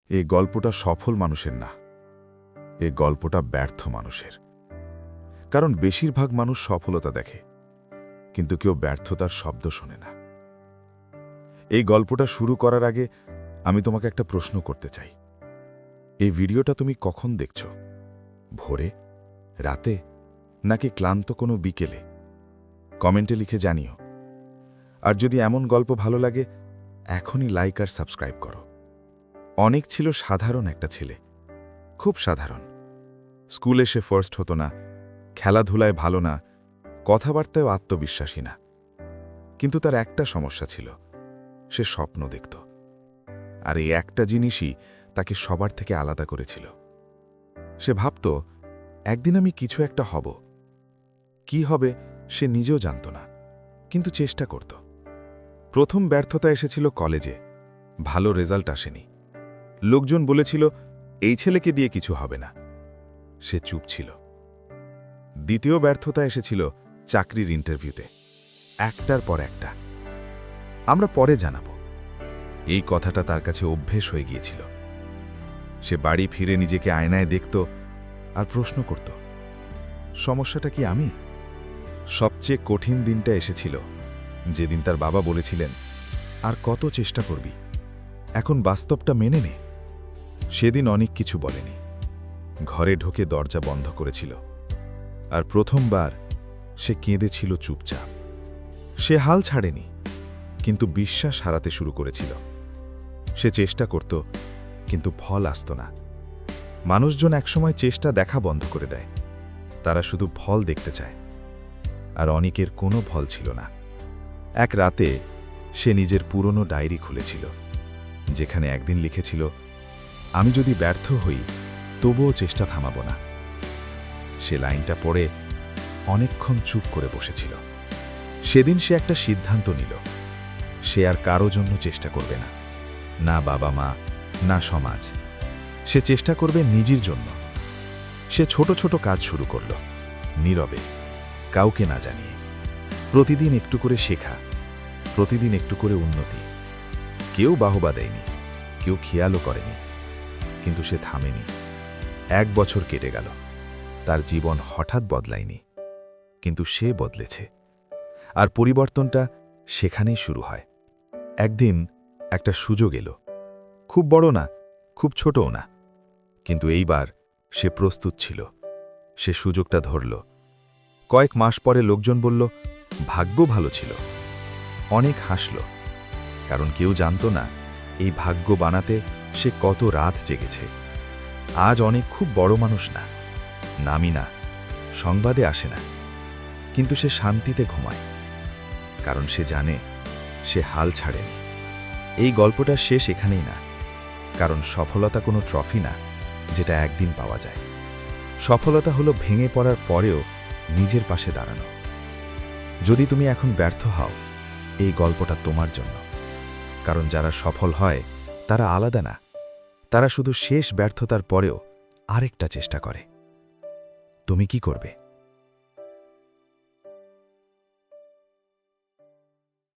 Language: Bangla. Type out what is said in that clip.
এই গল্পটা সফল মানুষের না, এই গল্পটা ব্যর্থ মানুষের। কারণ বেশিরভাগ মানুষ সফলতা দেখে, কিন্তু কেউ ব্যর্থতার শব্দ শোনে না। এই গল্পটা শুরু করার আগে আমি তোমাকে একটা প্রশ্ন করতে চাই। এই ভিডিওটা তুমি কখন দেখছ? ভোরে, রাতে, নাকি ক্লান্ত কোনো বিকেলে? কমেন্টে লিখে জানিও। আর যদি এমন গল্প ভালো লাগে, এখনই লাইক আর সাবস্ক্রাইব করো। অনেক ছিল সাধারণ একটা ছেলে, খুব সাধারণ। স্কুলে সে ফার্স্ট হতো না, খেলাধুলায় ভালো না, কথাবার্তায়ও আত্মবিশ্বাসী না। কিন্তু তার একটা সমস্যা ছিল, সে স্বপ্ন দেখত। আর এই একটা জিনিসই তাকে সবার থেকে আলাদা করেছিল। সে ভাবত, একদিন আমি কিছু একটা হব। কি হবে সে নিজেও জানত না, কিন্তু চেষ্টা করত। প্রথম ব্যর্থতা এসেছিল কলেজে। ভালো রেজাল্ট আসেনি। লোকজন বলেছিল, এই ছেলেকে দিয়ে কিছু হবে না। সে চুপ ছিল। দ্বিতীয় ব্যর্থতা এসেছিল চাকরির ইন্টারভিউতে, একটার পর একটা। আমরা পরে জানাব। এই কথাটা তার কাছে অভ্যেস হয়ে গিয়েছিল। সে বাড়ি ফিরে নিজেকে আয়নায় দেখত আর প্রশ্ন করত, সমস্যাটা কি আমি? সবচেয়ে কঠিন দিনটা এসেছিল যেদিন তার বাবা বলেছিলেন, আর কত চেষ্টা করবি, এখন বাস্তবটা মেনে নে। সেদিন অনেক কিছু বলেনি। ঘরে ঢোকে দরজা বন্ধ করেছিল। আর প্রথমবার সে কেঁদেছিল চুপচাপ। সে হাল ছাড়েনি, কিন্তু বিশ্বাস হারাতে শুরু করেছিল। সে চেষ্টা করত, কিন্তু ফল আসত না। মানুষজন একসময় চেষ্টা দেখা বন্ধ করে দেয়। তারা শুধু ফল দেখতে চায়। আর অনেকের কোনো ফল ছিল না। এক রাতে সে নিজের পুরনো ডায়েরি খুলেছিল, যেখানে একদিন লিখেছিল, আমি যদি ব্যর্থ হই তবুও চেষ্টা থামাব না। সে লাইনটা পড়ে অনেকক্ষণ চুপ করে বসেছিল। সেদিন সে একটা সিদ্ধান্ত নিল, সে আর কারো জন্য চেষ্টা করবে না, না বাবা মা, না সমাজ। সে চেষ্টা করবে নিজের জন্য। সে ছোট ছোট কাজ শুরু করল, নীরবে, কাউকে না জানিয়ে। প্রতিদিন একটু করে শেখা, প্রতিদিন একটু করে উন্নতি। কেউ বাহবা দেয়নি, কেউ খেয়ালও করেনি, কিন্তু সে থামেনি। 1 বছর কেটে গেল। তার জীবন হঠাৎ বদলায়নি, কিন্তু সে বদলেছে। আর পরিবর্তনটা সেখানেই শুরু হয়। একদিন একটা সুযোগ এলো, খুব বড় না, খুব ছোটও না, কিন্তু এইবার সে প্রস্তুত ছিল। সে সুযোগটা ধরল। কয়েক মাস পরে লোকজন বলল, ভাগ্য ভালো ছিল। অনেক হাসল, কারণ কেউ জানত না এই ভাগ্য বানাতে সে কত রাত জেগেছে। আজ অনেক খুব বড় মানুষ না, নামি না, সংবাদে আসে না, কিন্তু সে শান্তিতে ঘুমায়, কারণ সে জানে সে হাল ছাড়েনি। এই গল্পটা শেষ এখানেই না, কারণ সফলতা কোনো ট্রফি না যেটা একদিন পাওয়া যায়। সফলতা হলো ভেঙে পড়ার পরেও নিজের পাশে দাঁড়ানো। যদি তুমি এখন ব্যর্থ হও, এই গল্পটা তোমার জন্য। কারণ যারা সফল হয় তারা আলাদা না, তারা শুধু শেষ ব্যর্থতার পরেও আরেকটা চেষ্টা করে। তুমি কি করবে?